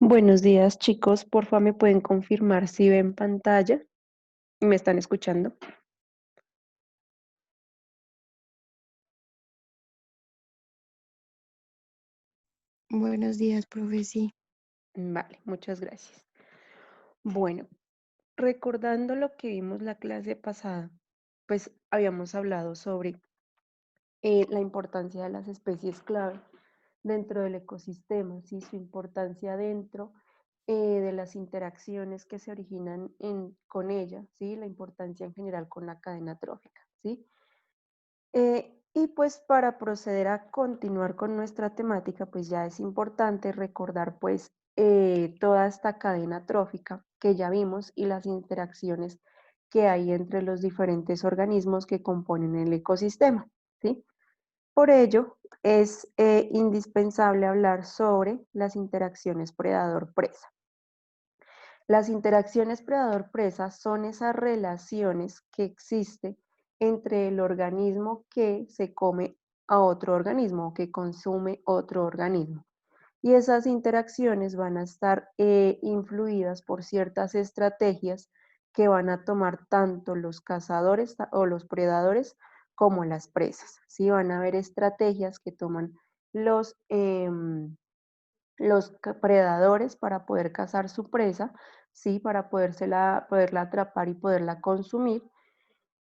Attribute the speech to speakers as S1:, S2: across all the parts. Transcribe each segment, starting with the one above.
S1: Buenos días, chicos. Porfa, ¿me pueden confirmar si ven pantalla y me están escuchando?
S2: Buenos días, profe. Sí,
S1: Vale, muchas gracias. Bueno, recordando lo que vimos la clase pasada, pues habíamos hablado sobre la importancia de las especies clave dentro del ecosistema, ¿sí? Su importancia dentro de las interacciones que se originan con ella, ¿sí? La importancia en general con la cadena trófica, ¿sí? Y pues para proceder a continuar con nuestra temática, pues ya es importante recordar pues toda esta cadena trófica que ya vimos y las interacciones que hay entre los diferentes organismos que componen el ecosistema, ¿sí? Por ello, es indispensable hablar sobre las interacciones predador-presa. Las interacciones predador-presa son esas relaciones que existen entre el organismo que se come a otro organismo o que consume otro organismo. Y esas interacciones van a estar influidas por ciertas estrategias que van a tomar tanto los cazadores o los predadores como las presas. ¿Sí? Van a haber estrategias que toman los, predadores para poder cazar su presa, ¿sí? Para poderla atrapar y poderla consumir.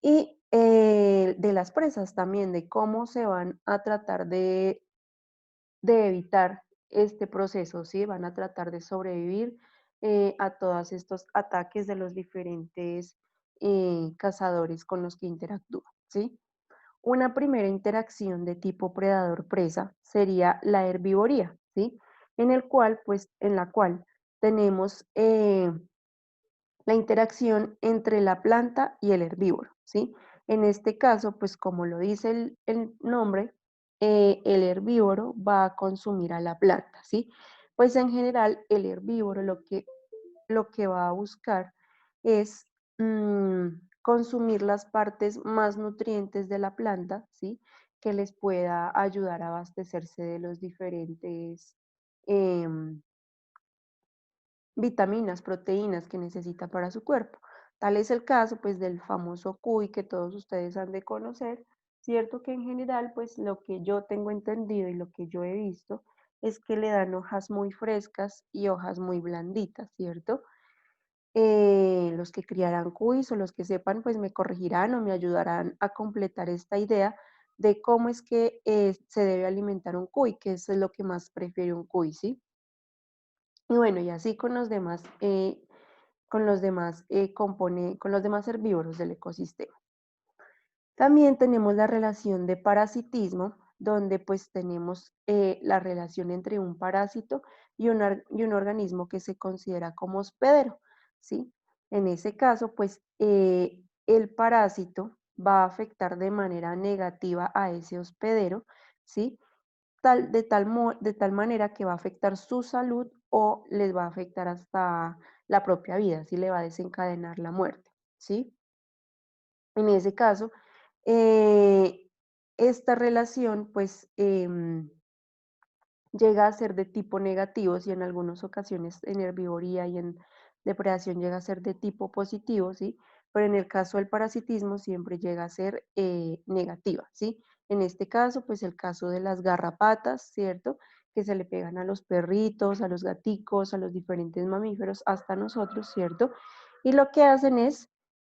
S1: Y de las presas también, de cómo se van a tratar de evitar este proceso, ¿sí? Van a tratar de sobrevivir a todos estos ataques de los diferentes cazadores con los que interactúan, ¿sí? Una primera interacción de tipo predador-presa sería la herbivoría, ¿sí? En la cual tenemos la interacción entre la planta y el herbívoro, ¿sí? En este caso, pues como lo dice el nombre, el herbívoro va a consumir a la planta, ¿sí? Pues en general el herbívoro lo que va a buscar es consumir las partes más nutrientes de la planta, ¿sí? Que les pueda ayudar a abastecerse de los diferentes em, vitaminas, proteínas que necesita para su cuerpo. Tal es el caso pues del famoso cuy que todos ustedes han de conocer, cierto que en general pues lo que yo tengo entendido y lo que yo he visto es que le dan hojas muy frescas y hojas muy blanditas, ¿cierto? Los que criarán cuys o los que sepan pues me corregirán o me ayudarán a completar esta idea de cómo es que se debe alimentar un cuy, que eso es lo que más prefiere un cuy, ¿sí? Y bueno, y así con los demás herbívoros del ecosistema. También tenemos la relación de parasitismo, donde pues tenemos la relación entre un parásito y un organismo que se considera como hospedero, ¿sí? En ese caso, pues el parásito va a afectar de manera negativa a ese hospedero, ¿sí? De tal manera que va a afectar su salud o les va a afectar hasta la propia vida, ¿sí? Le va a desencadenar la muerte, ¿sí? En ese caso, eh, esta relación pues llega a ser de tipo negativo, si en algunas ocasiones en herbivoría y en depredación llega a ser de tipo positivo, ¿sí? Pero en el caso del parasitismo siempre llega a ser negativa, ¿sí? En este caso, pues el caso de las garrapatas, ¿cierto? Que se le pegan a los perritos, a los gaticos, a los diferentes mamíferos, hasta nosotros, ¿cierto? Y lo que hacen es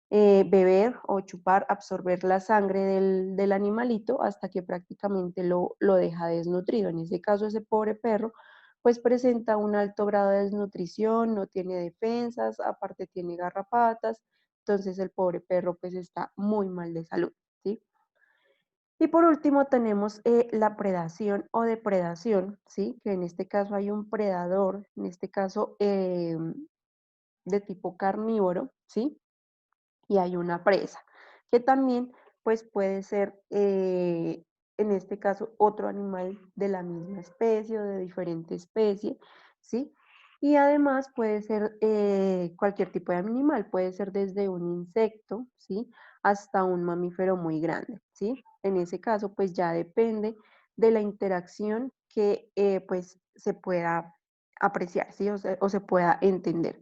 S1: beber o chupar, absorber la sangre del animalito hasta que prácticamente lo deja desnutrido. En ese caso, ese pobre perro pues presenta un alto grado de desnutrición, no tiene defensas, aparte tiene garrapatas, entonces el pobre perro pues está muy mal de salud, ¿sí? Y por último tenemos la predación o depredación, ¿sí? Que en este caso hay un predador, en este caso de tipo carnívoro, ¿sí? Y hay una presa, que también pues puede ser, en este caso, otro animal de la misma especie o de diferente especie, ¿sí? Y además puede ser cualquier tipo de animal, puede ser desde un insecto, ¿sí? Hasta un mamífero muy grande, ¿sí? En ese caso, pues ya depende de la interacción que pues se pueda apreciar, ¿sí? O se pueda entender.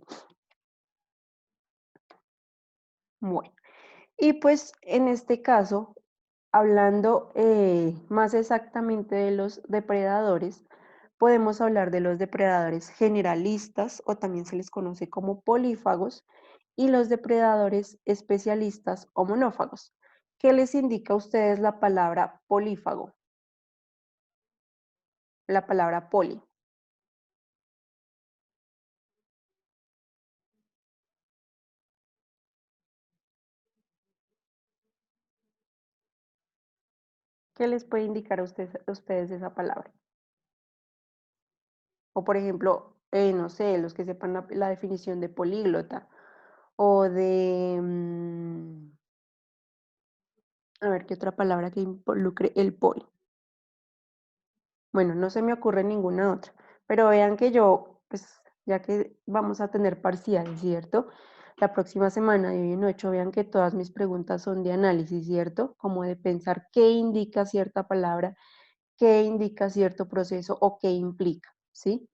S1: Bueno, y pues en este caso, hablando más exactamente de los depredadores, podemos hablar de los depredadores generalistas o también se les conoce como polífagos y los depredadores especialistas o monófagos. ¿Qué les indica a ustedes la palabra polífago? La palabra poli. ¿Qué les puede indicar a ustedes esa palabra? O por ejemplo, no sé, los que sepan la definición de políglota o de, a ver, ¿qué otra palabra que involucre el poli? Bueno, no se me ocurre ninguna otra, pero vean que yo, pues ya que vamos a tener parciales, ¿cierto? La próxima semana de hoy en 8, vean que todas mis preguntas son de análisis, ¿cierto? Como de pensar qué indica cierta palabra, qué indica cierto proceso o qué implica, ¿sí?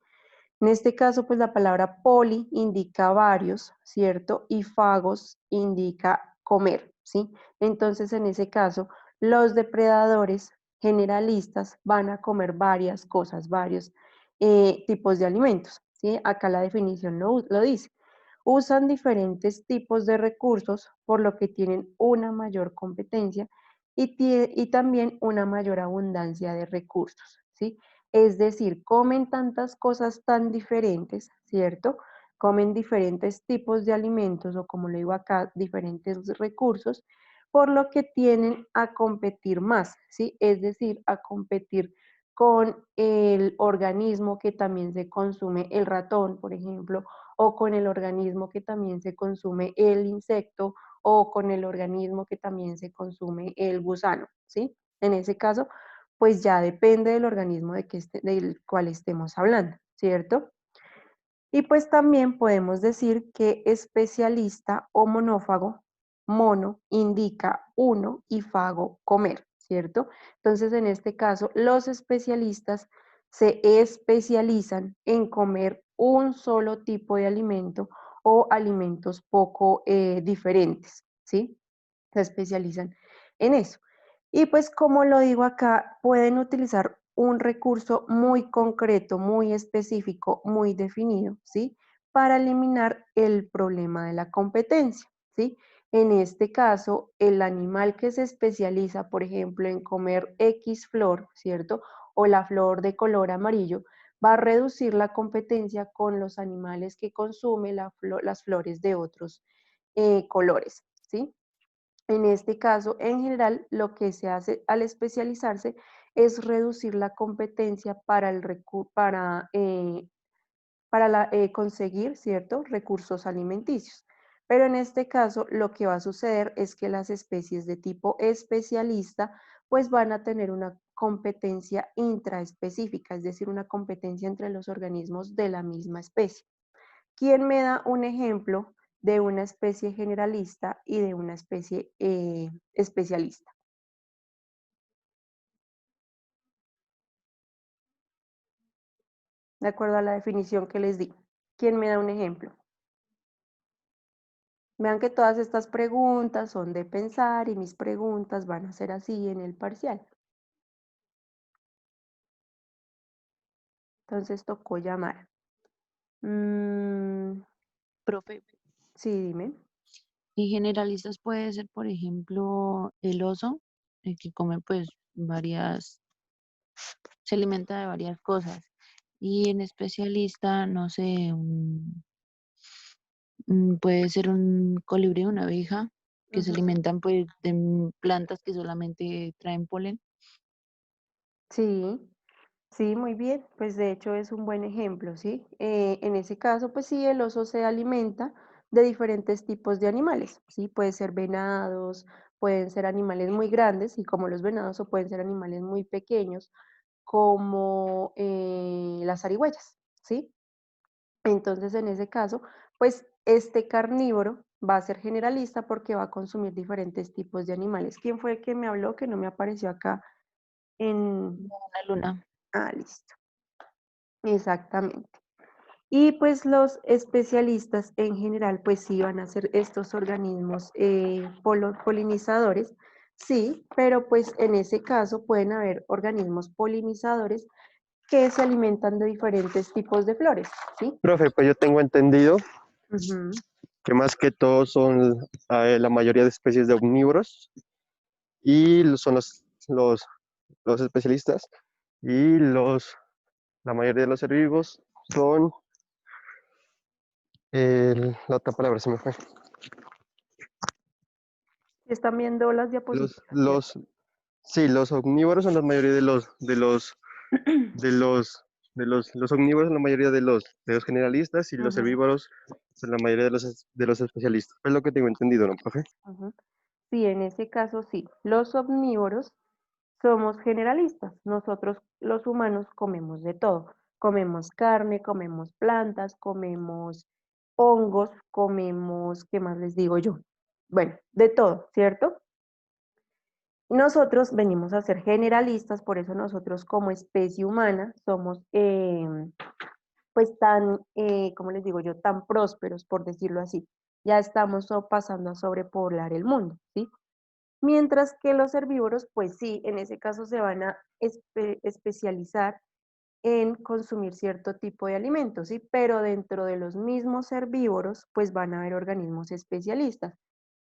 S1: En este caso, pues la palabra poli indica varios, ¿cierto? Y fagos indica comer, ¿sí? Entonces, en ese caso, los depredadores generalistas van a comer varias cosas, varios tipos de alimentos, ¿sí? Acá la definición lo dice. Usan diferentes tipos de recursos, por lo que tienen una mayor competencia y también una mayor abundancia de recursos, ¿sí? Es decir, comen tantas cosas tan diferentes, ¿cierto? Comen diferentes tipos de alimentos o como lo digo acá, diferentes recursos, por lo que tienen a competir más, ¿sí? Es decir, a competir con el organismo que también se consume el ratón, por ejemplo, o con el organismo que también se consume el insecto o con el organismo que también se consume el gusano, ¿sí? En ese caso, pues ya depende del organismo del cual estemos hablando, ¿cierto? Y pues también podemos decir que especialista o monófago, mono indica uno y fago comer, ¿cierto? Entonces, en este caso, los especialistas se especializan en comer un solo tipo de alimento o alimentos poco diferentes, ¿sí? Se especializan en eso. Y pues como lo digo acá, pueden utilizar un recurso muy concreto, muy específico, muy definido, ¿sí? Para eliminar el problema de la competencia, ¿sí? En este caso, el animal que se especializa, por ejemplo, en comer X flor, ¿cierto? O la flor de color amarillo, va a reducir la competencia con los animales que consumen las flores de otros colores, ¿sí? En este caso, en general, lo que se hace al especializarse es reducir la competencia para conseguir ciertos recursos alimenticios. Pero en este caso, lo que va a suceder es que las especies de tipo especialista pues van a tener una competencia intraespecífica, es decir, una competencia entre los organismos de la misma especie. ¿Quién me da un ejemplo de una especie generalista y de una especie especialista? De acuerdo a la definición que les di. ¿Quién me da un ejemplo? Vean que todas estas preguntas son de pensar y mis preguntas van a ser así en el parcial. Entonces tocó llamar. Mm,
S2: Profe,
S1: sí, dime.
S2: y generalistas puede ser, por ejemplo, el oso, el que come pues se alimenta de varias cosas. Y en especialista, no sé, puede ser un colibrí, una abeja, que se
S1: Ujú.
S2: alimentan pues de plantas que solamente traen polen.
S1: Sí, sí, muy bien. Pues de hecho es un buen ejemplo, ¿sí? En ese caso, pues sí, el oso se alimenta de diferentes tipos de animales, ¿sí? Puede ser venados, pueden ser animales muy grandes, y como los venados, o pueden ser animales muy pequeños, como las zarigüeyas, ¿sí? Entonces, en ese caso, pues este carnívoro va a ser generalista porque va a consumir diferentes tipos de animales. ¿Quién fue el que me habló que no me apareció acá en...
S2: La luna.
S1: Ah, listo. Exactamente. Y pues los especialistas en general, pues sí van a ser estos organismos polinizadores, sí, pero pues en ese caso pueden haber organismos polinizadores que se alimentan de diferentes tipos de flores, ¿sí?
S3: Profe, pues yo tengo entendido
S1: Ujú,
S3: que más que todo son la mayoría de especies de omnívoros y son los especialistas y la mayoría de los herbívoros son, la otra palabra se me fue,
S1: están viendo las
S3: los,
S1: diapositivas, ¿cierto?
S3: los, sí, los omnívoros son la mayoría de los omnívoros son la mayoría de los generalistas y los
S1: Ujú,
S3: herbívoros son la mayoría de los especialistas. Es lo que tengo entendido, ¿no, profe?
S1: ujú. Sí, en ese caso sí. Los omnívoros somos generalistas. Nosotros los humanos comemos de todo. Comemos carne, comemos plantas, comemos hongos, comemos, ¿qué más les digo yo? Bueno, de todo, ¿cierto? Nosotros venimos a ser generalistas, por eso nosotros como especie humana somos pues tan, ¿cómo les digo yo?, tan prósperos, por decirlo así. Ya estamos pasando a sobrepoblar el mundo, ¿sí? Mientras que los herbívoros, pues sí, en ese caso se van a especializar en consumir cierto tipo de alimentos, ¿sí? Pero dentro de los mismos herbívoros, pues van a haber organismos especialistas.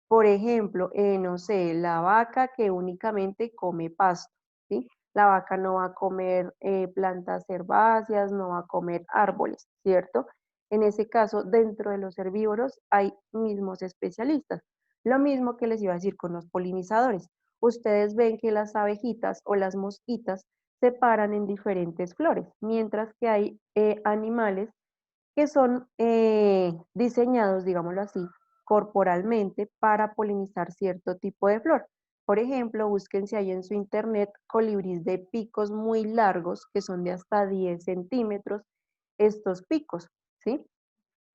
S1: Por ejemplo, no sé, la vaca que únicamente come pasto, ¿sí? La vaca no va a comer plantas herbáceas, no va a comer árboles, ¿cierto? En ese caso, dentro de los herbívoros hay mismos especialistas. Lo mismo que les iba a decir con los polinizadores. Ustedes ven que las abejitas o las mosquitas se paran en diferentes flores, mientras que hay animales que son diseñados, digámoslo así, corporalmente para polinizar cierto tipo de flor. Por ejemplo, búsquense ahí en su internet colibrís de picos muy largos, que son de hasta 10 centímetros, estos picos, ¿sí?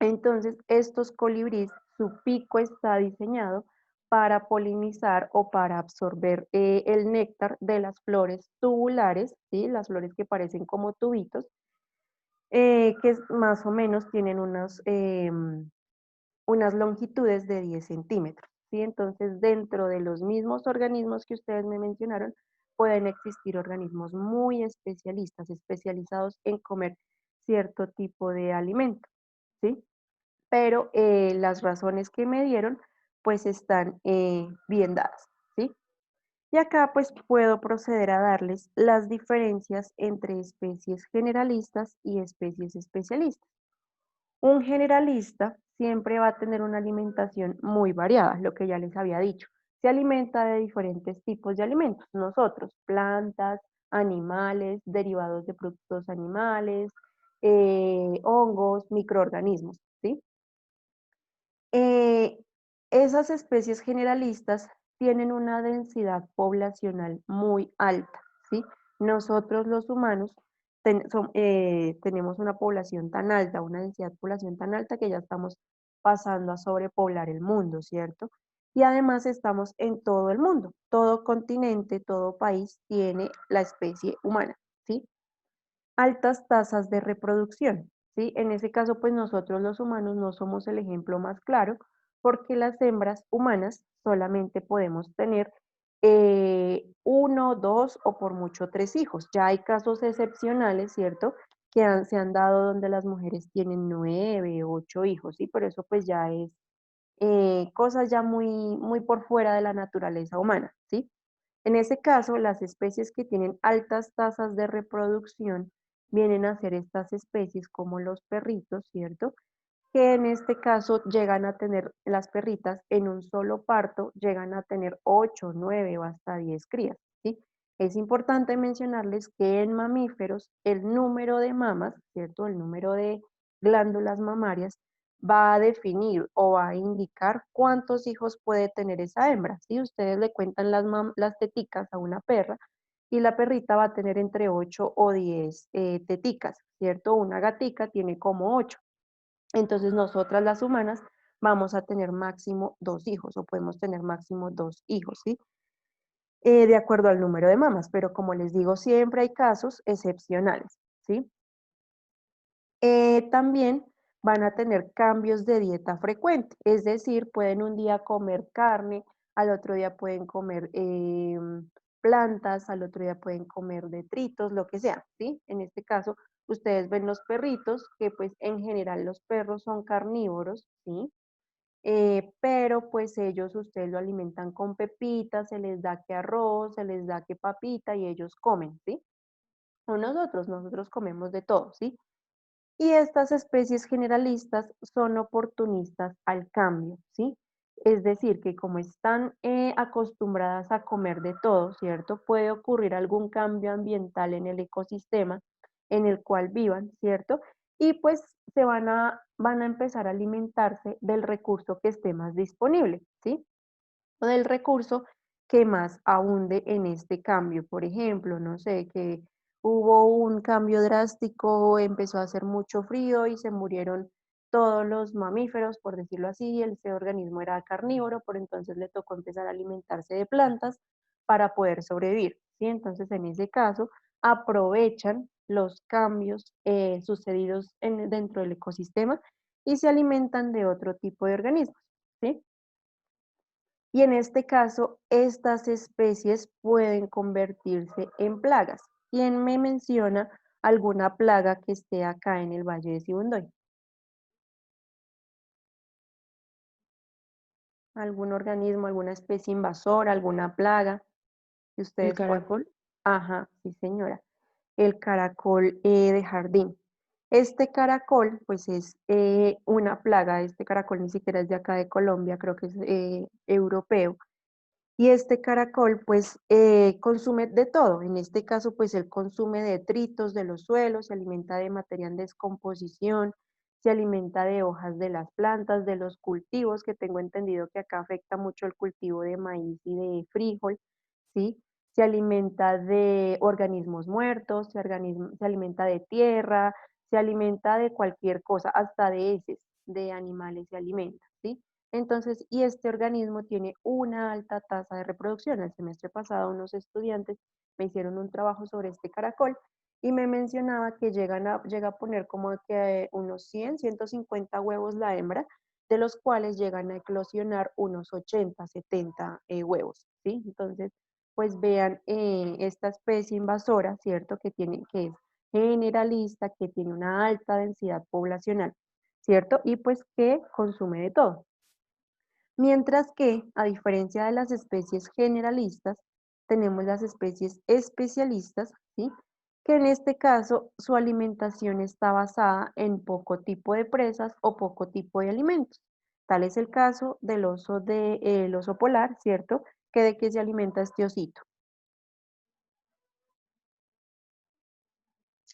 S1: Entonces, estos colibrís, su pico está diseñado para polinizar o para absorber el néctar de las flores tubulares, ¿sí? Las flores que parecen como tubitos, que más o menos tienen unas longitudes de 10 centímetros, ¿sí? Entonces, dentro de los mismos organismos que ustedes me mencionaron, pueden existir organismos muy especialistas, especializados en comer cierto tipo de alimento, ¿sí? Pero las razones que me dieron, pues están bien dadas, ¿sí? Y acá pues puedo proceder a darles las diferencias entre especies generalistas y especies especialistas. Un generalista siempre va a tener una alimentación muy variada, lo que ya les había dicho. Se alimenta de diferentes tipos de alimentos. Nosotros, plantas, animales, derivados de productos animales, hongos, microorganismos, ¿sí? Eh, Esas especies generalistas tienen una densidad poblacional muy alta, ¿sí? Nosotros los humanos tenemos una población tan alta, una densidad de población tan alta que ya estamos pasando a sobrepoblar el mundo, ¿cierto? Y además estamos en todo el mundo, todo continente, todo país tiene la especie humana, ¿sí? Altas tasas de reproducción, ¿sí? En ese caso, pues nosotros los humanos no somos el ejemplo más claro, porque las hembras humanas solamente podemos tener uno, dos o por mucho tres hijos. Ya hay casos excepcionales, ¿cierto? Que se han dado donde las mujeres tienen 9, 8 hijos, ¿sí? Pero eso pues ya es cosas ya muy, muy por fuera de la naturaleza humana, ¿sí? En ese caso, las especies que tienen altas tasas de reproducción vienen a ser estas especies como los perritos, ¿cierto? Que en este caso llegan a tener las perritas en un solo parto, llegan a tener 8, 9 o hasta 10 crías, ¿sí? Es importante mencionarles que en mamíferos el número de mamas, ¿cierto? El número de glándulas mamarias va a definir o va a indicar cuántos hijos puede tener esa hembra. Si ustedes le cuentan las teticas a una perra y la perrita va a tener entre 8 o 10 teticas, ¿cierto? Una gatica tiene como 8. Entonces nosotras las humanas vamos a tener máximo 2 hijos o podemos tener máximo 2 hijos, ¿sí? De acuerdo al número de mamas, pero como les digo, siempre hay casos excepcionales, ¿sí? También van a tener cambios de dieta frecuente, es decir, pueden un día comer carne, al otro día pueden comer plantas, al otro día pueden comer detritos, lo que sea, ¿sí? En este caso, ustedes ven los perritos, que pues en general los perros son carnívoros, ¿sí? Pero pues ellos ustedes lo alimentan con pepitas, se les da que arroz, se les da que papita y ellos comen, ¿sí? O nosotros comemos de todo, ¿sí? Y estas especies generalistas son oportunistas al cambio, ¿sí? Es decir, que como están acostumbradas a comer de todo, ¿cierto? Puede ocurrir algún cambio ambiental en el ecosistema en el cual vivan, ¿cierto? Y pues van a empezar a alimentarse del recurso que esté más disponible, ¿sí? O del recurso que más abunde en este cambio. Por ejemplo, no sé, que hubo un cambio drástico, empezó a hacer mucho frío y se murieron todos los mamíferos, por decirlo así, ese organismo era carnívoro, por entonces le tocó empezar a alimentarse de plantas para poder sobrevivir, ¿sí? Entonces, en ese caso, aprovechan los cambios sucedidos dentro del ecosistema y se alimentan de otro tipo de organismos, ¿sí? Y en este caso, estas especies pueden convertirse en plagas. ¿Quién me menciona alguna plaga que esté acá en el Valle de Sibundoy? ¿Algún organismo, alguna especie invasora, alguna plaga que
S2: El
S1: ustedes puedan?
S2: caracol.
S1: Ajá, sí señora. El caracol de jardín. Este caracol, pues es una plaga. Este caracol ni siquiera es de acá de Colombia, creo que es europeo. Y este caracol pues consume de todo, en este caso pues él consume detritos de los suelos, se alimenta de materia en descomposición, se alimenta de hojas de las plantas, de los cultivos, que tengo entendido que acá afecta mucho el cultivo de maíz y de frijol, ¿sí? Se alimenta de organismos muertos, se alimenta de tierra, se alimenta de cualquier cosa, hasta de heces de animales se alimenta, ¿sí? Entonces, y este organismo tiene una alta tasa de reproducción. El semestre pasado unos estudiantes me hicieron un trabajo sobre este caracol y me mencionaba que llega a poner como que unos 100, 150 huevos la hembra, de los cuales llegan a eclosionar unos 80, 70 huevos, ¿sí? Entonces, pues vean esta especie invasora, ¿cierto? Que es generalista, que tiene una alta densidad poblacional, ¿cierto? Y pues que consume de todo. Mientras que, a diferencia de las especies generalistas, tenemos las especies especialistas, ¿sí? Que en este caso su alimentación está basada en poco tipo de presas o poco tipo de alimentos. Tal es el caso el oso polar, ¿cierto? Que de qué se alimenta este osito.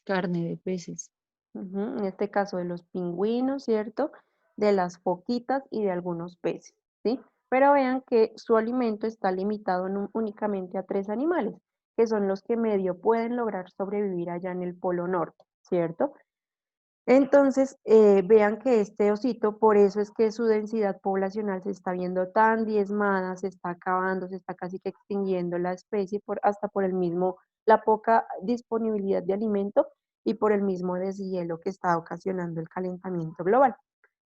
S2: Carne de peces.
S1: En este caso de los pingüinos, ¿cierto? De las foquitas y de algunos peces, ¿sí? Pero vean que su alimento está limitado únicamente a 3 animales, que son los que medio pueden lograr sobrevivir allá en el Polo Norte, ¿cierto? Entonces, vean que este osito, por eso es que su densidad poblacional se está viendo tan diezmada, se está acabando, se está casi que extinguiendo la especie, hasta por la poca disponibilidad de alimento y por el mismo deshielo que está ocasionando el calentamiento global,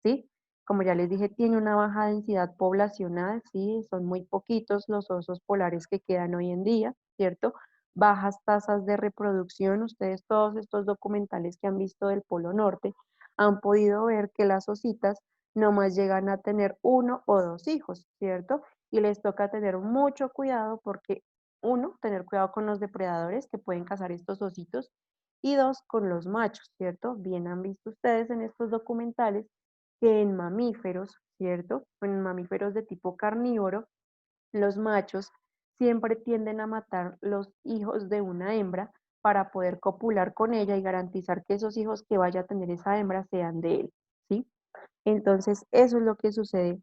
S1: ¿sí? Como ya les dije, tiene una baja densidad poblacional, ¿sí? Son muy poquitos los osos polares que quedan hoy en día, ¿cierto? Bajas tasas de reproducción. Ustedes todos estos documentales que han visto del Polo Norte han podido ver que las ositas nomás llegan a tener 1 o 2 hijos, ¿cierto? Y les toca tener mucho cuidado porque, uno, tener cuidado con los depredadores que pueden cazar estos ositos y dos, con los machos, ¿cierto? Bien han visto ustedes en estos documentales que en mamíferos, ¿cierto? En mamíferos de tipo carnívoro, los machos siempre tienden a matar los hijos de una hembra para poder copular con ella y garantizar que esos hijos que vaya a tener esa hembra sean de él, ¿sí? Entonces, eso es lo que sucede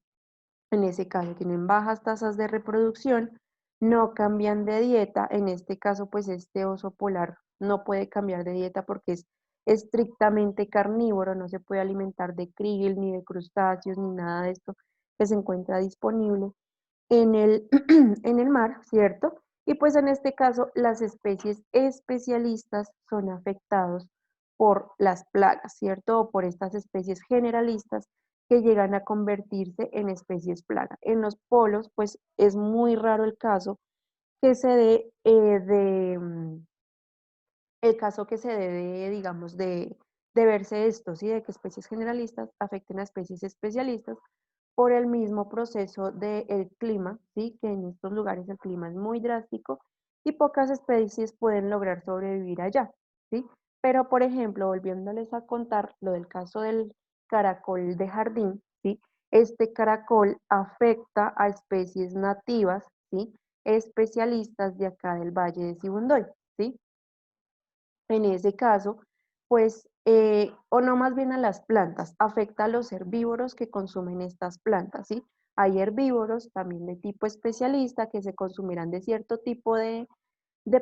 S1: en ese caso. Tienen bajas tasas de reproducción, no cambian de dieta. En este caso, pues este oso polar no puede cambiar de dieta porque es estrictamente carnívoro, no se puede alimentar de krill, ni de crustáceos, ni nada de esto que se encuentra disponible en en el mar, ¿cierto? Y pues en este caso las especies especialistas son afectados por las plagas, ¿cierto? O por estas especies generalistas que llegan a convertirse en especies plaga. En los polos, pues es muy raro el caso que se dé el caso que se dé digamos, de verse esto, ¿sí? De que especies generalistas afecten a especies especialistas por el mismo proceso del clima, ¿sí? Que en estos lugares el clima es muy drástico y pocas especies pueden lograr sobrevivir allá, ¿sí? Pero, por ejemplo, volviéndoles a contar lo del caso del caracol de jardín, ¿sí? Este caracol afecta a especies nativas, ¿sí? Especialistas de acá del Valle de Sibundoy, ¿sí? En ese caso, pues, o no más bien a las plantas, afecta a los herbívoros que consumen estas plantas, ¿sí? Hay herbívoros también de tipo especialista que se consumirán de cierto tipo de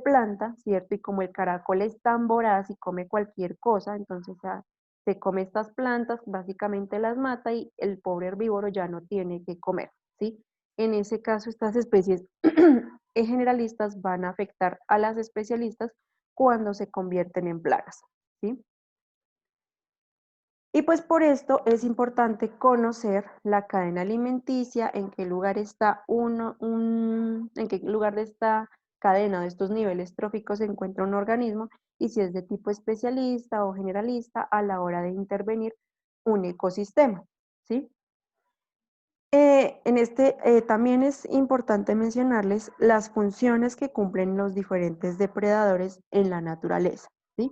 S1: planta, ¿cierto? Y como el caracol es tan voraz y come cualquier cosa, entonces se come estas plantas, básicamente las mata y el pobre herbívoro ya no tiene que comer, ¿sí? En ese caso, estas especies generalistas van a afectar a las especialistas cuando se convierten en plagas, ¿sí? Y pues por esto es importante conocer la cadena alimenticia, en qué lugar está en qué lugar de esta cadena, de estos niveles tróficos se encuentra un organismo y si es de tipo especialista o generalista a la hora de intervenir un ecosistema, ¿sí? También es importante mencionarles las funciones que cumplen los diferentes depredadores en la naturaleza, ¿sí?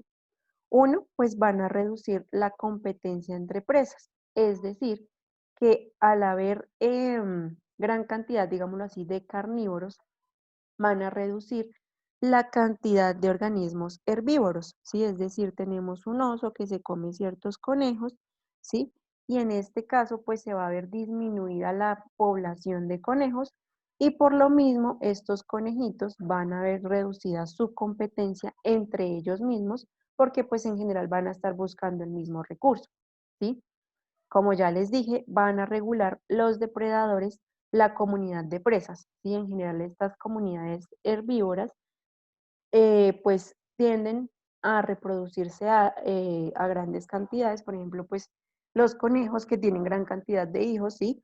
S1: Uno, pues van a reducir la competencia entre presas, es decir, que al haber gran cantidad, digámoslo así, de carnívoros, van a reducir la cantidad de organismos herbívoros, ¿sí? Es decir, tenemos un oso que se come ciertos conejos, ¿sí? Y en este caso, pues se va a ver disminuida la población de conejos y por lo mismo estos conejitos van a ver reducida su competencia entre ellos mismos porque pues en general van a estar buscando el mismo recurso, ¿sí? Como ya les dije, van a regular los depredadores la comunidad de presas, ¿sí? En general estas comunidades herbívoras pues tienden a reproducirse a grandes cantidades, por ejemplo, pues los conejos que tienen gran cantidad de hijos, ¿sí?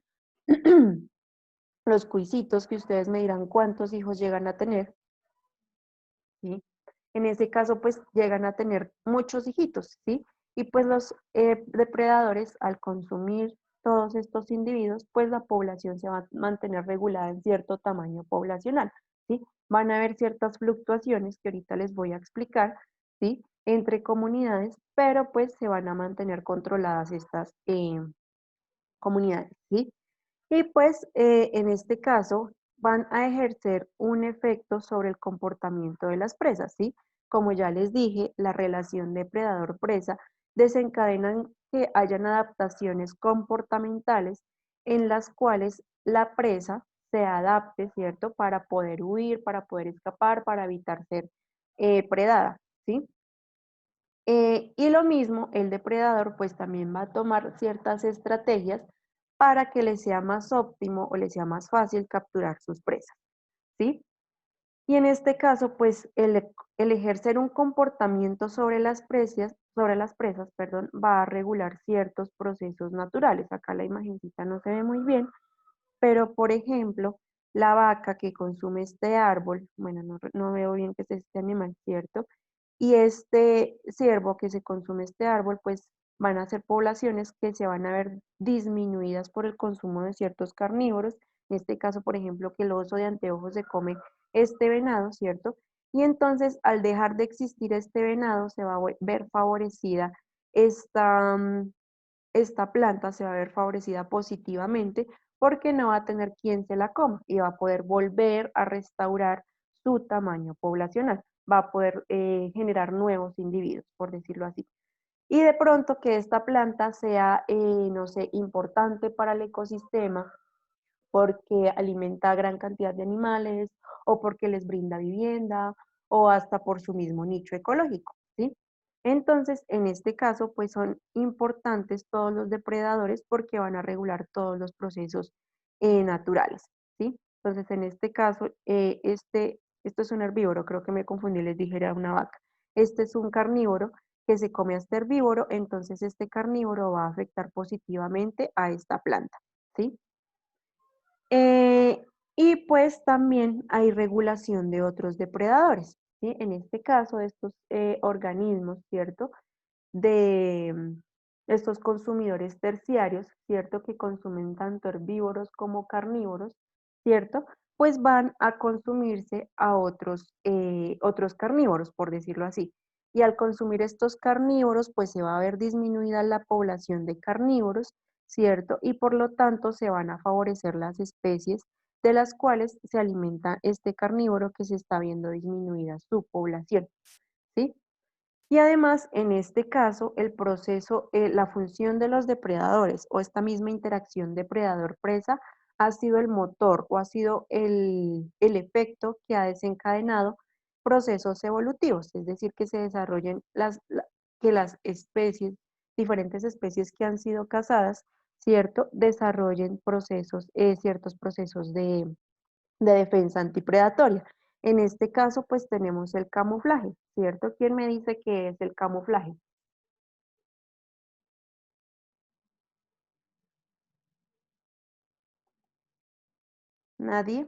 S1: Los cuisitos que ustedes me dirán cuántos hijos llegan a tener, ¿sí? En ese caso, pues llegan a tener muchos hijitos, ¿sí? Y pues los depredadores, al consumir todos estos individuos, pues la población se va a mantener regulada en cierto tamaño poblacional, ¿sí? Van a haber ciertas fluctuaciones que ahorita les voy a explicar, ¿sí? Entre comunidades, pero pues se van a mantener controladas estas comunidades, ¿sí? Y pues en este caso van a ejercer un efecto sobre el comportamiento de las presas, ¿sí? Como ya les dije, la relación depredador-presa desencadena que hayan adaptaciones comportamentales en las cuales la presa se adapte, ¿cierto? Para poder huir, para poder escapar, para evitar ser predada, ¿sí? Y lo mismo, el depredador pues también va a tomar ciertas estrategias para que le sea más óptimo o le sea más fácil capturar sus presas, ¿sí? Y en este caso, pues el ejercer un comportamiento sobre las presas, perdón, va a regular ciertos procesos naturales. Acá la imagencita no se ve muy bien, pero por ejemplo, la vaca que consume este árbol, bueno, no veo bien que es este animal, ¿cierto? Y este ciervo que se consume este árbol, pues van a ser poblaciones que se van a ver disminuidas por el consumo de ciertos carnívoros, en este caso, por ejemplo, que el oso de anteojos se come este venado, ¿cierto? Y entonces, al dejar de existir este venado, se va a ver favorecida esta, esta planta, se va a ver favorecida positivamente porque no va a tener quien se la coma y va a poder volver a restaurar su tamaño poblacional, va a poder generar nuevos individuos, por decirlo así. Y de pronto que esta planta sea, no sé, importante para el ecosistema porque alimenta a gran cantidad de animales o porque les brinda vivienda o hasta por su mismo nicho ecológico, ¿sí? Entonces, en este caso, pues son importantes todos los depredadores porque van a regular todos los procesos naturales, ¿sí? Entonces, en este caso, esto es un herbívoro, creo que me confundí, les dije era una vaca. Este es un carnívoro que se come a este herbívoro, entonces este carnívoro va a afectar positivamente a esta planta, ¿sí? Y pues también hay regulación de otros depredadores, ¿sí? En este caso, estos organismos, ¿cierto? De estos consumidores terciarios, ¿cierto? Que consumen tanto herbívoros como carnívoros, ¿cierto? Pues van a consumirse a otros carnívoros, por decirlo así. Y al consumir estos carnívoros, pues se va a ver disminuida la población de carnívoros, ¿cierto? Y por lo tanto se van a favorecer las especies de las cuales se alimenta este carnívoro que se está viendo disminuida su población, ¿sí? Y además, en este caso, el proceso, la función de los depredadores o esta misma interacción depredador-presa ha sido el motor o ha sido el efecto que ha desencadenado procesos evolutivos, es decir, que se desarrollen que las especies, diferentes especies que han sido cazadas, ¿cierto? Desarrollen ciertos procesos de defensa antipredatoria. En este caso, pues tenemos el camuflaje, ¿cierto? ¿Quién me dice qué es el camuflaje? ¿Nadie?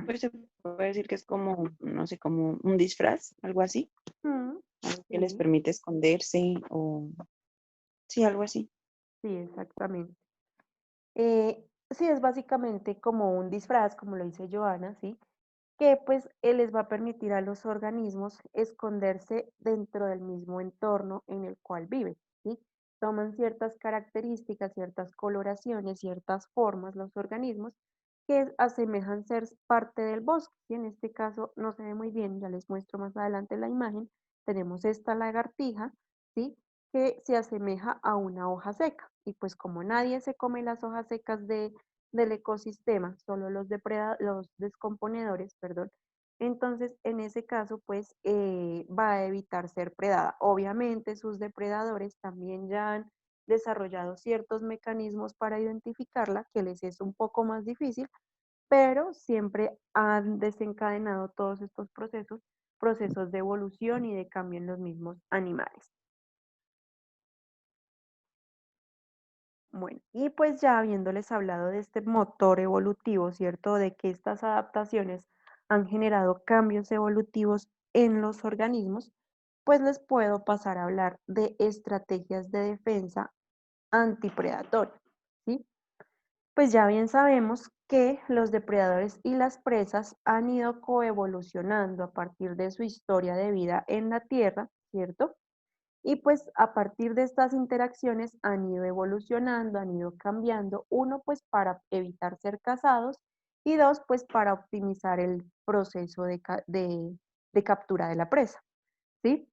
S4: Pues se puede decir que es como, no sé, como un disfraz, algo así,
S1: Mm,
S4: algo que les
S1: sí,
S4: permite esconderse o sí, algo así.
S1: sí, exactamente. Sí, es básicamente como un disfraz, como lo dice Joana, ¿sí? Que pues les va a permitir a los organismos esconderse dentro del mismo entorno en el cual viven, ¿sí? Toman ciertas características, ciertas coloraciones, ciertas formas los organismos que asemejan ser parte del bosque, y en este caso no se ve muy bien, ya les muestro más adelante la imagen, tenemos esta lagartija, ¿sí? Que se asemeja a una hoja seca, y pues como nadie se come las hojas secas del ecosistema, solo los descomponedores, perdón. Entonces, en ese caso, pues va a evitar ser predada. Obviamente, sus depredadores también ya han desarrollado ciertos mecanismos para identificarla, que les es un poco más difícil, pero siempre han desencadenado todos estos procesos de evolución y de cambio en los mismos animales. Bueno, y pues ya habiéndoles hablado de este motor evolutivo, ¿cierto? De que estas adaptaciones han generado cambios evolutivos en los organismos, pues les puedo pasar a hablar de estrategias de defensa antipredatoria, ¿sí? Pues ya bien sabemos que los depredadores y las presas han ido coevolucionando a partir de su historia de vida en la Tierra, ¿cierto? Y pues a partir de estas interacciones han ido evolucionando, han ido cambiando, uno pues para evitar ser cazados y dos pues para optimizar el proceso de captura de la presa, ¿sí?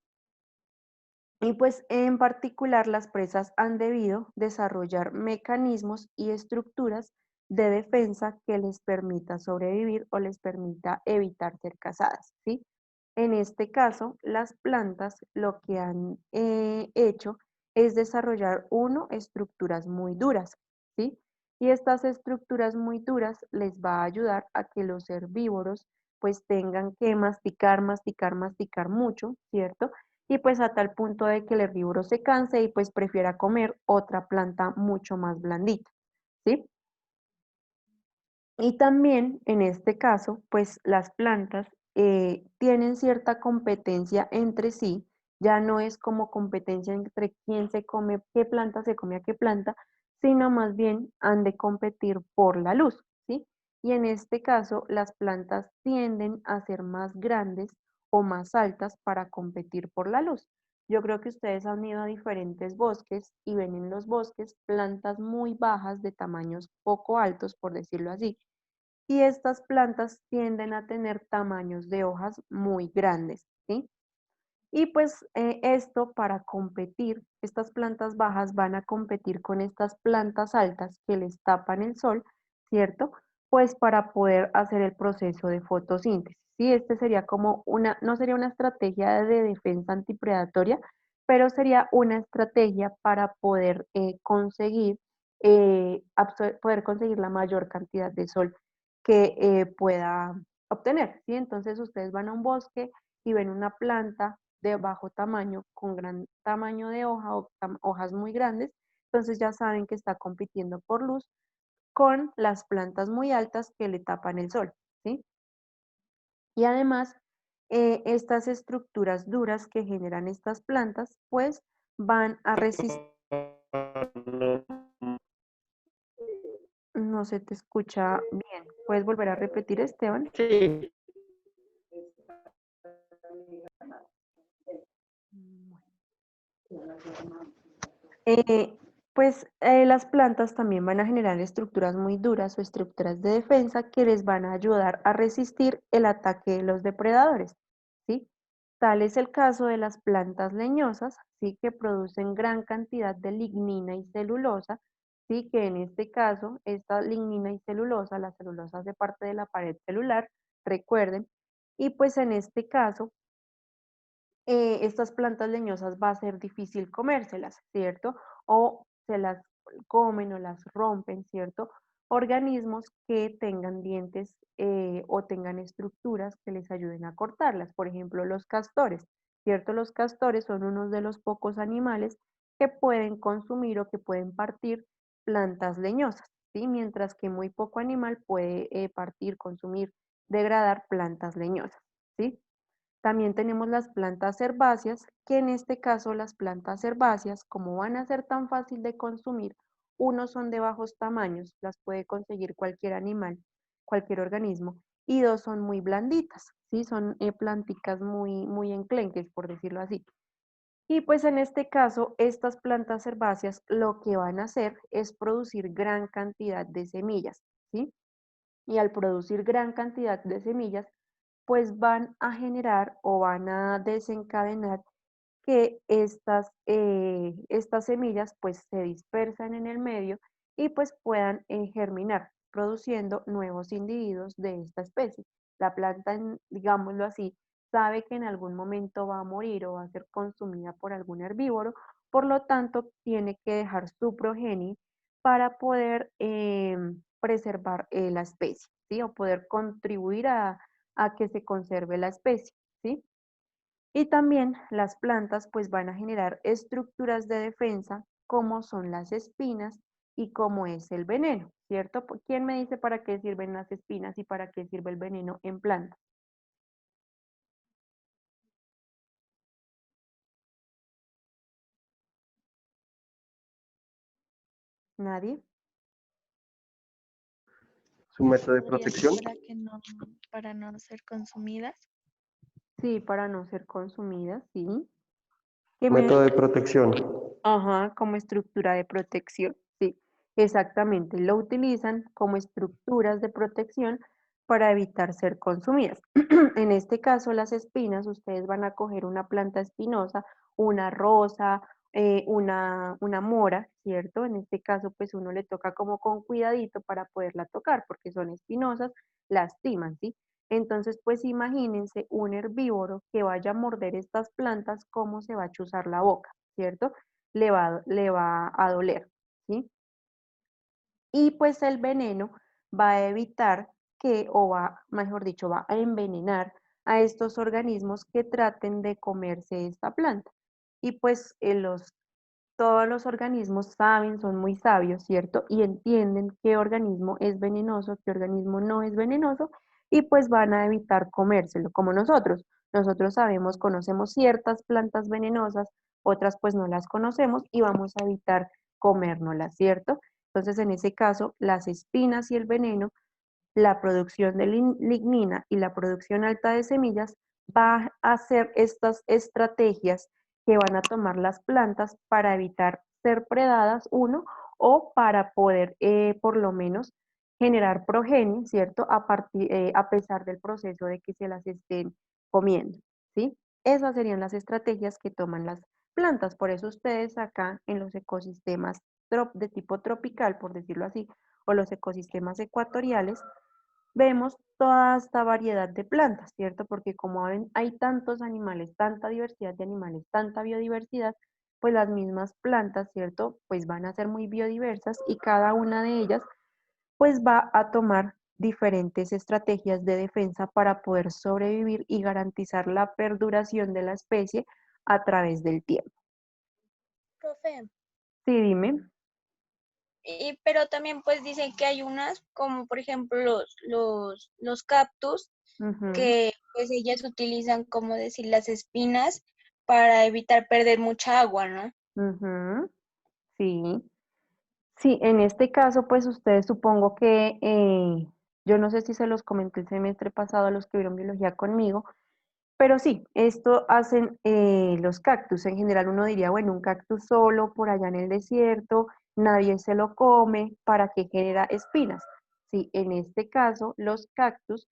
S1: Y pues en particular las presas han debido desarrollar mecanismos y estructuras de defensa que les permita sobrevivir o les permita evitar ser cazadas, ¿sí? En este caso, las plantas lo que han hecho es desarrollar, estructuras muy duras, ¿sí? Y estas estructuras muy duras les va a ayudar a que los herbívoros pues tengan que masticar, masticar, masticar mucho, ¿cierto? Y pues a tal punto de que el herbívoro se canse y pues prefiera comer otra planta mucho más blandita, ¿sí? Y también en este caso, pues las plantas tienen cierta competencia entre sí, ya no es como competencia entre quién se come, qué planta se come a qué planta, sino más bien han de competir por la luz, ¿sí? Y en este caso, las plantas tienden a ser más grandes o más altas para competir por la luz. Yo creo que ustedes han ido a diferentes bosques y ven en los bosques plantas muy bajas de tamaños poco altos, por decirlo así, y estas plantas tienden a tener tamaños de hojas muy grandes, ¿sí? Y pues esto para competir, estas plantas bajas van a competir con estas plantas altas que les tapan el sol, ¿cierto? Pues para poder hacer el proceso de fotosíntesis. Sí, este sería como no sería una estrategia de defensa antipredatoria, pero sería una estrategia para poder poder conseguir la mayor cantidad de sol que pueda obtener, ¿sí? Entonces ustedes van a un bosque y ven una planta de bajo tamaño, con gran tamaño de hoja o hojas muy grandes, entonces ya saben que está compitiendo por luz con las plantas muy altas que le tapan el sol, ¿sí? Y además, estas estructuras duras que generan estas plantas, pues van a resistir. No se te escucha bien. ¿Puedes volver a repetir, Esteban?
S3: Sí.
S1: Las plantas también van a generar estructuras muy duras o estructuras de defensa que les van a ayudar a resistir el ataque de los depredadores, ¿sí? Tal es el caso de las plantas leñosas, ¿sí? Que producen gran cantidad de lignina y celulosa, ¿sí? Que en este caso, esta lignina y celulosa, la celulosa hace parte de la pared celular, recuerden, y pues en este caso, estas plantas leñosas va a ser difícil comérselas, ¿cierto? O se las comen o las rompen, ¿cierto? Organismos que tengan dientes o tengan estructuras que les ayuden a cortarlas. Por ejemplo, los castores, ¿cierto? Los castores son uno de los pocos animales que pueden consumir o que pueden partir plantas leñosas, ¿sí? Mientras que muy poco animal puede partir, consumir, degradar plantas leñosas, ¿sí? También tenemos las plantas herbáceas, que en este caso las plantas herbáceas, como van a ser tan fácil de consumir, uno son de bajos tamaños, las puede conseguir cualquier animal, cualquier organismo, y dos son muy blanditas, ¿sí? Son planticas muy enclenques, por decirlo así. Y pues en este caso, estas plantas herbáceas lo que van a hacer es producir gran cantidad de semillas, ¿sí? Y al producir gran cantidad de semillas, pues van a generar o van a desencadenar que estas semillas pues se dispersan en el medio y pues puedan germinar, produciendo nuevos individuos de esta especie. La planta, digámoslo así, sabe que en algún momento va a morir o va a ser consumida por algún herbívoro, por lo tanto tiene que dejar su progenie para poder preservar la especie, ¿sí? O poder contribuir a que se conserve la especie, ¿sí? Y también las plantas pues van a generar estructuras de defensa como son las espinas y como es el veneno, ¿cierto? ¿Quién me dice para qué sirven las espinas y para qué sirve el veneno en plantas? ¿Nadie?
S3: Su método de
S5: Podría ser
S3: protección.
S5: para no ser consumidas.
S1: Sí, para no ser consumidas, sí. ¿Qué me-
S3: Método de protección.
S1: Ajá, como estructura de protección, sí, exactamente. Lo utilizan como estructuras de protección para evitar ser consumidas. En este caso, las espinas, ustedes van a coger una planta espinosa, una rosa, una mora, ¿cierto? En este caso, pues uno le toca como con cuidadito para poderla tocar, porque son espinosas, lastiman, ¿sí? Entonces, pues imagínense un herbívoro que vaya a morder estas plantas, cómo se va a chuzar la boca, ¿cierto? Le va a doler, ¿sí? Y pues el veneno va a evitar que, o va, mejor dicho, va a envenenar a estos organismos que traten de comerse esta planta. Y pues todos los organismos saben, son muy sabios, ¿cierto? Y entienden qué organismo es venenoso, qué organismo no es venenoso, y pues van a evitar comérselo, como nosotros. Nosotros sabemos, conocemos ciertas plantas venenosas, otras pues no las conocemos y vamos a evitar comérnoslas, ¿cierto? Entonces, en ese caso, las espinas y el veneno, la producción de lignina y la producción alta de semillas va a hacer estas estrategias que van a tomar las plantas para evitar ser predadas, uno, o para poder por lo menos generar progenie, ¿cierto? A pesar del proceso de que se las estén comiendo, ¿sí? Esas serían las estrategias que toman las plantas. Por eso ustedes acá en los ecosistemas de tipo tropical, por decirlo así, o los ecosistemas ecuatoriales, vemos toda esta variedad de plantas, ¿cierto? Porque como ven, hay tantos animales, tanta diversidad de animales, tanta biodiversidad, pues las mismas plantas, ¿cierto? Pues van a ser muy biodiversas y cada una de ellas pues va a tomar diferentes estrategias de defensa para poder sobrevivir y garantizar la perduración de la especie a través del tiempo.
S5: Profe,
S1: Sí, dime.
S5: pero también pues dicen que hay unas, como por ejemplo los cactus,
S1: Ujú,
S5: que pues ellas utilizan, como decir, las espinas para evitar perder mucha agua, ¿no?
S1: ujú, sí. Sí, en este caso, pues ustedes supongo que, yo no sé si se los comenté el semestre pasado a los que vieron biología conmigo, pero sí, esto hacen los cactus. En general uno diría, bueno, un cactus solo por allá en el desierto, nadie se lo come, ¿para qué genera espinas? Sí, en este caso los cactus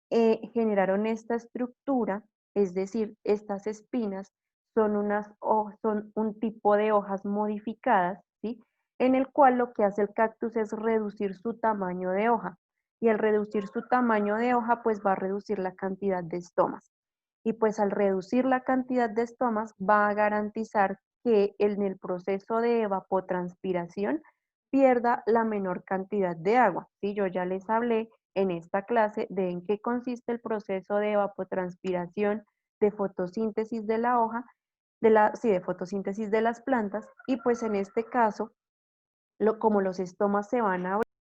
S1: generaron esta estructura, es decir, estas espinas son un tipo de hojas modificadas, ¿sí? En el cual lo que hace el cactus es reducir su tamaño de hoja. Y al reducir su tamaño de hoja, pues va a reducir la cantidad de estomas. Y pues al reducir la cantidad de estomas, va a garantizar que en el proceso de evapotranspiración pierda la menor cantidad de agua. ¿Sí? Yo ya les hablé en esta clase de en qué consiste el proceso de evapotranspiración, de fotosíntesis de la hoja, de fotosíntesis de las plantas, y pues en este caso, como los estomas se van a abrir,